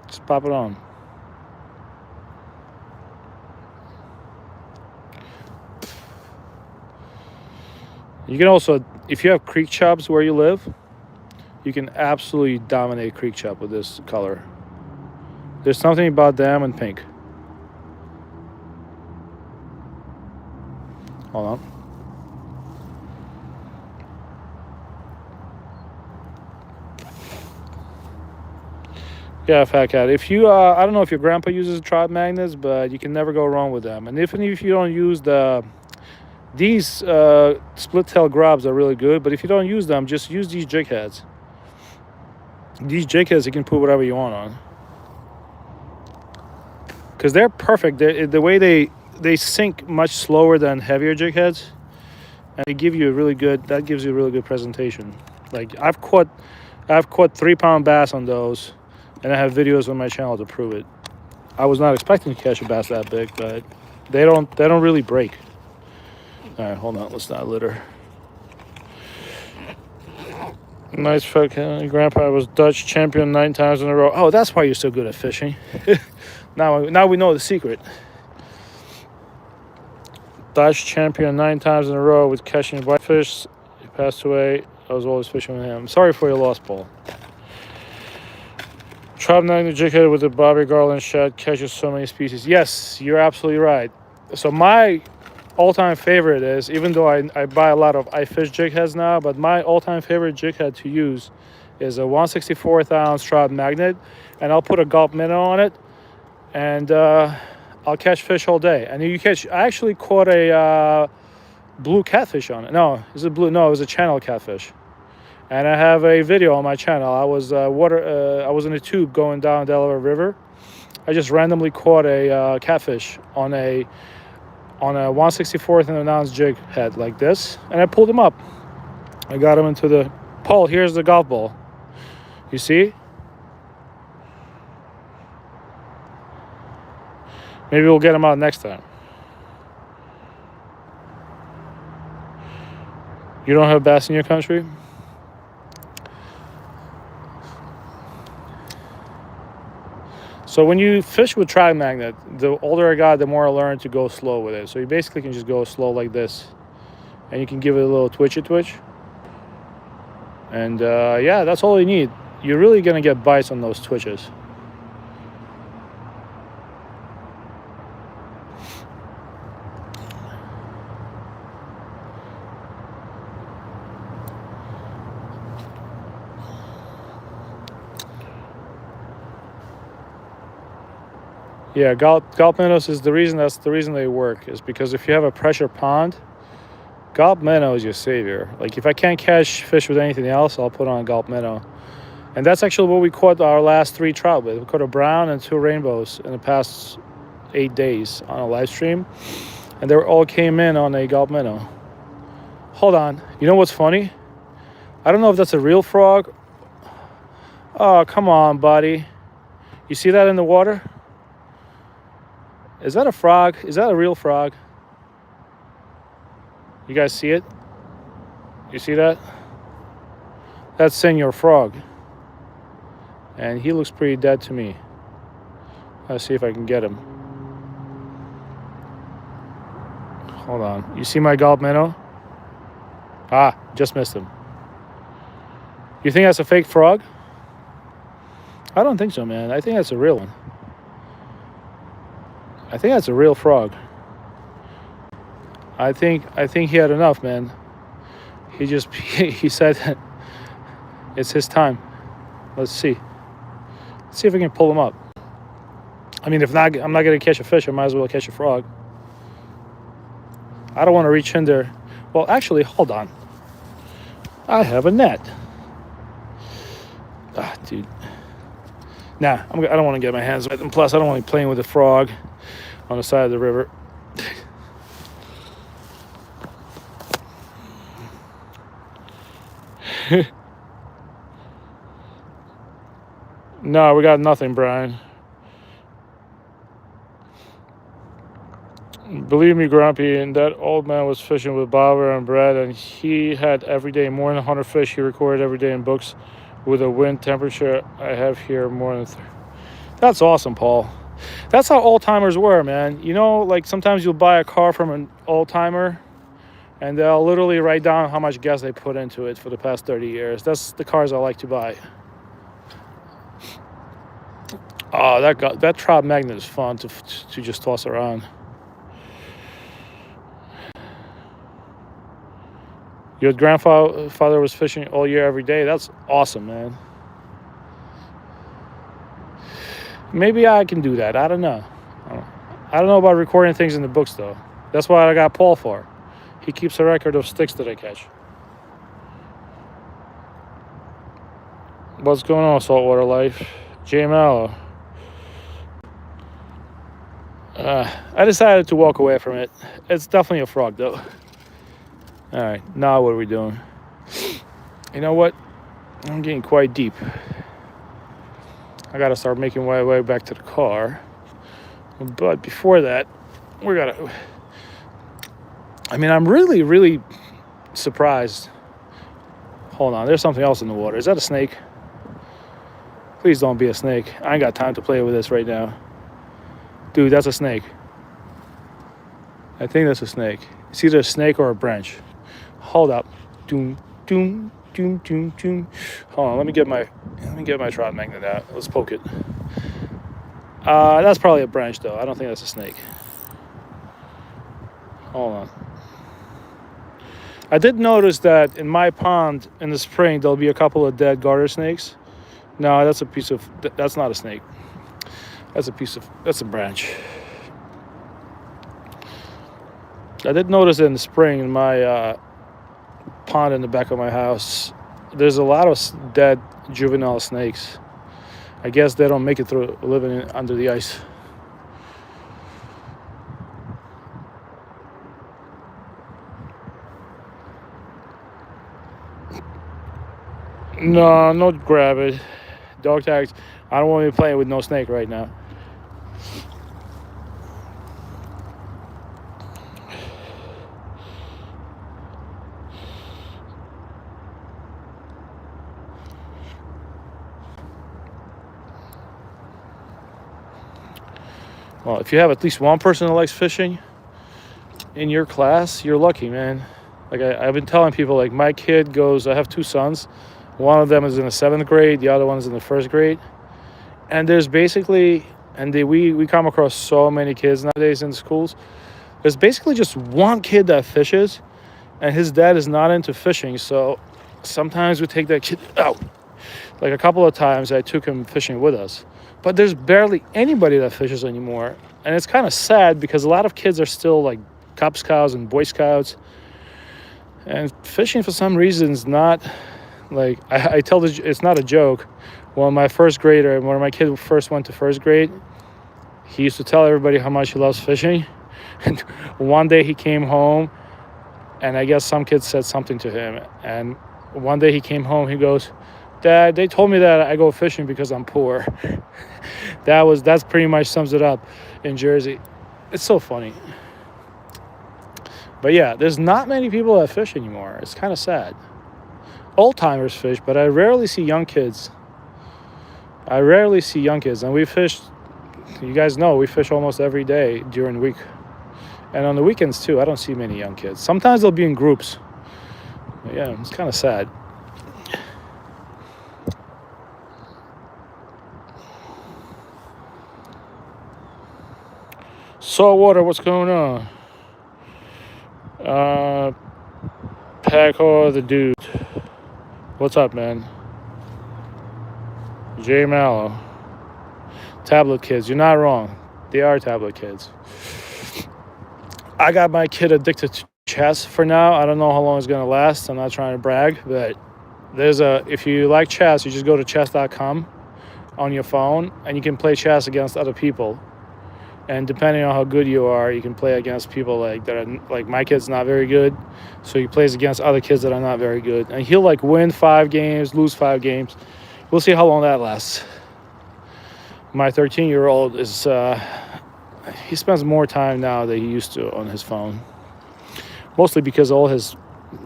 Speaker 1: just pop it on. You can also, if you have creek chops where you live, you can absolutely dominate creek chop with this color. There's something about them and pink. Hold on. Yeah, Fat Cat. If you, I don't know if your grandpa uses trout magnets, but you can never go wrong with them. And even if you don't use these split tail grubs are really good, but if you don't use them, just use these jig heads. These jig heads you can put whatever you want on, because they're perfect. The way they sink much slower than heavier jig heads, and they give you a really good. That gives you a really good presentation. Like I've caught 3-pound bass on those, and I have videos on my channel to prove it. I was not expecting to catch a bass that big, but they don't really break. All right, hold on. Let's not litter. Nice fucking grandpa was Dutch champion 9 times in a row. Oh, that's why you're so good at fishing. Now we know the secret. Dutch champion 9 times in a row with catching whitefish. He passed away. I was always fishing with him. Sorry for your loss, Paul. Trout magnet jighead with the bobby garland shad catches so many species. Yes, you're absolutely right. So my all-time favorite is, even though I buy a lot of fish jig heads now, but my all-time favorite jig head to use is a 1/64th ounce trout magnet, and I'll put a gulp minnow on it, and I'll catch fish all day. And I actually caught a blue catfish on it. No, is it blue? No, it was a channel catfish. And I have a video on my channel. I was I was in a tube going down Delaware River. I just randomly caught a catfish on a 1/64th of an ounce jig head like this, and I pulled him up. I got him into the pole. Here's the golf ball. You see? Maybe we'll get him out next time. You don't have bass in your country? So when you fish with trout magnet, the older I got, the more I learned to go slow with it. So you basically can just go slow like this, and you can give it a little twitchy twitch. And yeah, that's all you need. You're really gonna get bites on those twitches. Yeah, gulp minnows is the reason. That's the reason they work, is because if you have a pressure pond, gulp minnow is your savior. Like if I can't catch fish with anything else, I'll put on a gulp minnow. And that's actually what we caught our last 3 trout with. We caught a brown and 2 rainbows in the past 8 days on a live stream, and they all came in on a gulp minnow. Hold on. You know what's funny? I don't know if that's a real frog. Oh, come on, buddy. You see that in the water? Is that a frog? Is that a real frog? You guys see it? You see that? That's Senor Frog. And he looks pretty dead to me. Let's see if I can get him. Hold on. You see my gulp minnow? Ah, just missed him. You think that's a fake frog? I don't think so, man. I think that's a real one. I think that's a real frog. I think he had enough, man. He said it's his time. Let's see. Let's see if we can pull him up. I mean, if not, I'm not going to catch a fish. I might as well catch a frog. I don't want to reach in there. Well, actually, hold on. I have a net. Ah, dude. Nah, I don't want to get my hands wet. And plus, I don't want to be playing with a frog on the side of the river. No, we got nothing, Brian. Believe me, Grumpy, and that old man was fishing with bobber and Brad, and he had every day more than 100 fish he recorded every day in books with a wind temperature I have here more than... That's awesome, Paul. That's how old-timers were, man. You know, like sometimes you'll buy a car from an old-timer, and they'll literally write down how much gas they put into it for the past 30 years. That's the cars I like to buy. Oh, that trout magnet is fun to just toss around. Your grandfather was fishing all year, every day. That's awesome, man. Maybe I can do that. I don't know. I don't know about recording things in the books, though. That's what I got Paul for. He keeps a record of sticks that I catch. What's going on, Saltwater Life? J Mallow. I decided to walk away from it. It's definitely a frog, though. All right, now what are we doing? You know what? I'm getting quite deep. I gotta start making my way back to the car. But before that, I'm really, really surprised. Hold on, there's something else in the water. Is that a snake? Please don't be a snake. I ain't got time to play with this right now. Dude, that's a snake. I think that's a snake. It's either a snake or a branch. Hold up. Doom, doom, doom, doom, doom. Hold on, let me get my trout magnet out. Let's poke it. That's probably a branch, though. I don't think that's a snake. Hold on. I did notice that in my pond in the spring there'll be a couple of dead garter snakes. No, that's not a snake. That's a branch. I did notice that in the spring in my pond in the back of my house, there's a lot of dead juvenile snakes. I guess they don't make it through living under the ice. No, grab it. Dog tags. I don't want to be playing with no snake right now. Well, if you have at least one person that likes fishing in your class, you're lucky, man. Like I've been telling people, like my kid goes, I have two sons. One of them is in the 7th grade. The other one is in the 1st grade. And there's basically, we come across so many kids nowadays in schools. There's basically just one kid that fishes, and his dad is not into fishing. So sometimes we take that kid out. Like a couple of times I took him fishing with us. But there's barely anybody that fishes anymore. And it's kind of sad because a lot of kids are still like Cub Scouts and Boy Scouts. And fishing for some reason is not, like, I tell it's not a joke. When my 1st grader, when my kid first went to 1st grade, He used to tell everybody how much he loves fishing. And one day he came home, and I guess some kid said something to him. And one day he came home, he goes, "Dad, they told me that I go fishing because I'm poor." That's pretty much sums it up in Jersey. It's so funny. But yeah, there's not many people that fish anymore. It's kind of sad. Old timers fish, but I rarely see young kids. And we fish. You guys know we fish almost every day during the week, and on the weekends too. I don't see many young kids. Sometimes they'll be in groups. But yeah, it's kind of sad. Saltwater, what's going on? Paco the dude. What's up, man? Jay Mallow. Tablet kids. You're not wrong. They are tablet kids. I got my kid addicted to chess for now. I don't know how long it's going to last. I'm not trying to brag, but if you like chess, you just go to chess.com on your phone, and you can play chess against other people. And depending on how good you are, you can play against people that are like my kid's not very good, so he plays against other kids that are not very good, and he'll win 5 games, lose 5 games. We'll see how long that lasts. My 13-year-old is he spends more time now than he used to on his phone, mostly because all his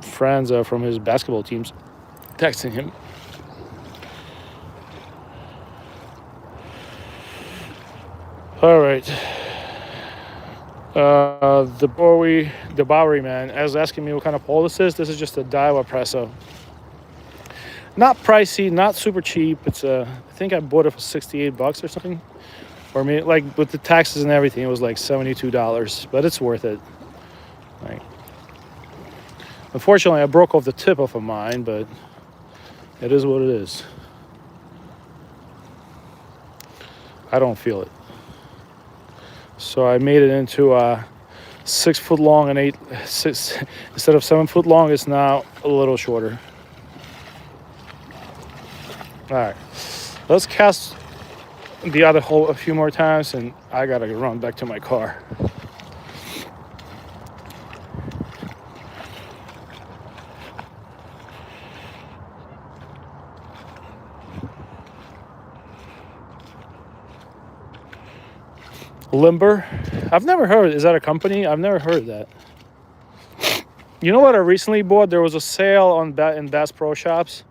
Speaker 1: friends are from his basketball teams texting him. All right. The Bowery man is asking me what kind of pole this is. This is just a Daiwa Presso. Not pricey, not super cheap. It's I think I bought it for $68 or something. Or maybe with the taxes and everything, it was like $72. But it's worth it. Unfortunately, I broke off the tip of mine, but it is what it is. I don't feel it. So I made it into 6 foot long and 6 instead of 7 foot long. It's now a little shorter. All right, let's cast the other hole a few more times, and I gotta run back to my car. Limber, I've never heard. Is that a company? I've never heard of that. You know what I recently bought? There was a sale in Bass Pro Shops.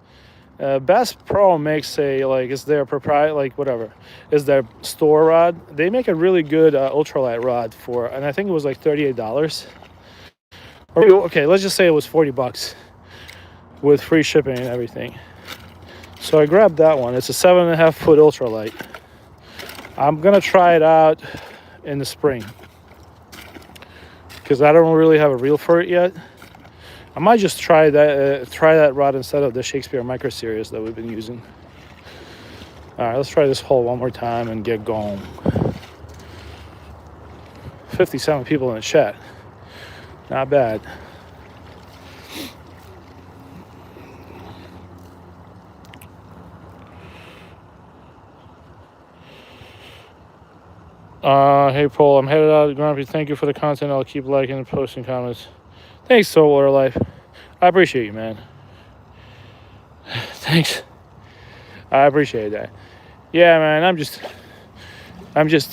Speaker 1: Bass Pro makes it's their proprietary, is their store rod. They make a really good ultralight rod and I think it was like $38. Okay, let's just say it was $40 with free shipping and everything. So I grabbed that one. It's a 7.5 foot ultralight. I'm gonna try it out in the spring because I don't really have a reel for it yet. I might just try that rod instead of the Shakespeare Micro Series that we've been using. All right, let's try this hole one more time and get going. 57 people in the chat. Not bad. Hey Paul, I'm headed out. Grumpy, thank you for the content. I'll keep liking and posting comments. Thanks, Saltwater Life. I appreciate you, man. Thanks. I appreciate that. Yeah, man. I'm just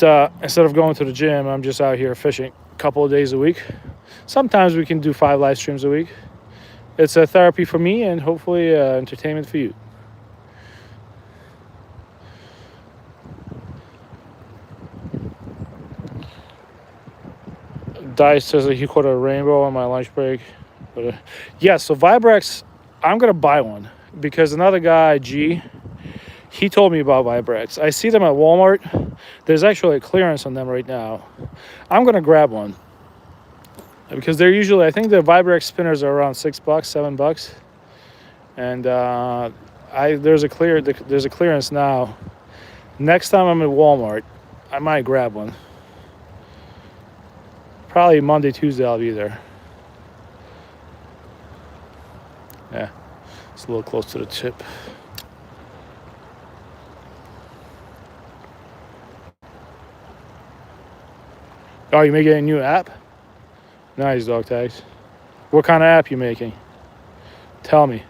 Speaker 1: instead of going to the gym, I'm just out here fishing a couple of days a week. Sometimes we can do 5 live streams a week. It's a therapy for me and hopefully entertainment for you. Dice says that he caught a rainbow on my lunch break. But yeah, so Vibrex, I'm gonna buy one because another guy, G, he told me about Vibrex. I see them at Walmart. There's actually a clearance on them right now. I'm gonna grab one because they're usually, I think the Vibrex spinners are around $6, $7, and there's a clearance now. Next time I'm at Walmart, I might grab one. Probably Monday, Tuesday, I'll be there. Yeah, it's a little close to the tip. Oh, you making a new app? Nice, dog tags. What kind of app you making? Tell me.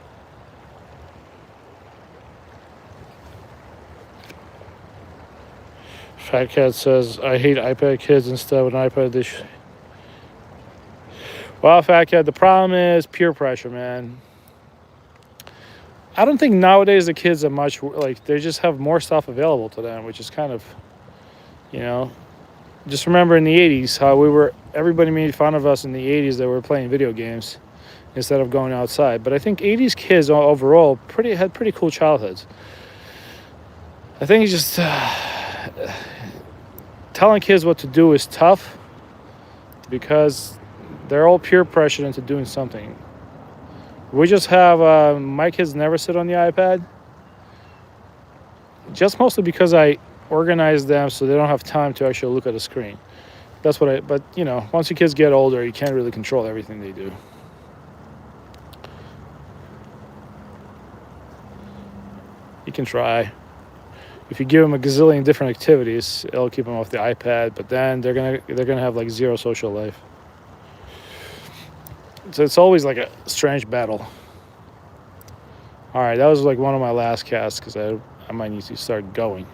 Speaker 1: Fat Cat says, I hate iPad kids instead of an iPad dish. Well, Fat Cat, the problem is peer pressure, man. I don't think nowadays the kids are much, like, they just have more stuff available to them, which is kind of, you know. Just remember in the 80s how everybody made fun of us in the 80s that we were playing video games instead of going outside. But I think 80s kids overall had pretty cool childhoods. I think it's just telling kids what to do is tough because they're all peer pressured into doing something. We just have my kids never sit on the iPad, just mostly because I organize them so they don't have time to actually look at a screen. That's what but you know, once your kids get older, you can't really control everything they do. You can try. If you give them a gazillion different activities, it'll keep them off the iPad, but then they're gonna have like zero social life. So it's always like a strange battle. All right, that was like one of my last casts because I might need to start going.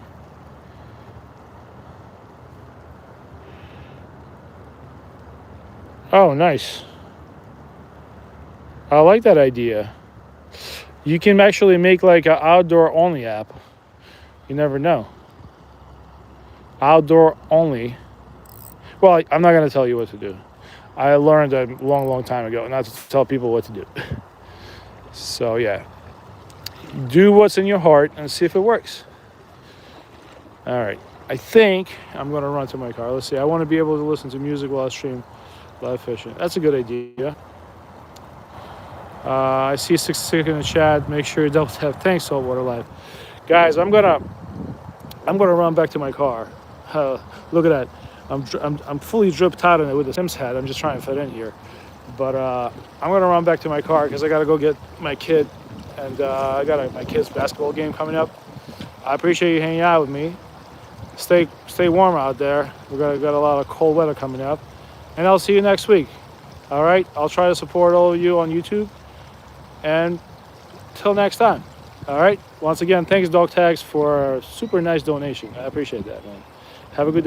Speaker 1: Oh, nice. I like that idea. You can actually make like an outdoor only app. You never know. Outdoor only. Well, I'm not going to tell you what to do. I learned a long time ago not to tell people what to do. So, yeah. Do what's in your heart and see if it works. All right. I think I'm going to run to my car. Let's see. I want to be able to listen to music while I stream live fishing. That's a good idea. I see 66 in the chat. Make sure you double tap. Thanks, Saltwater Live. Guys, I'm gonna run back to my car. Look at that. I'm fully dripped out in it with a Sims hat. I'm just trying to fit in here. But I'm gonna run back to my car because I gotta go get my kid, and I got my kid's basketball game coming up. I appreciate you hanging out with me. Stay warm out there. We got a lot of cold weather coming up, and I'll see you next week. All right. I'll try to support all of you on YouTube, and till next time. All right. Once again, thanks Dog Tags for a super nice donation. I appreciate that, man. Have a good day.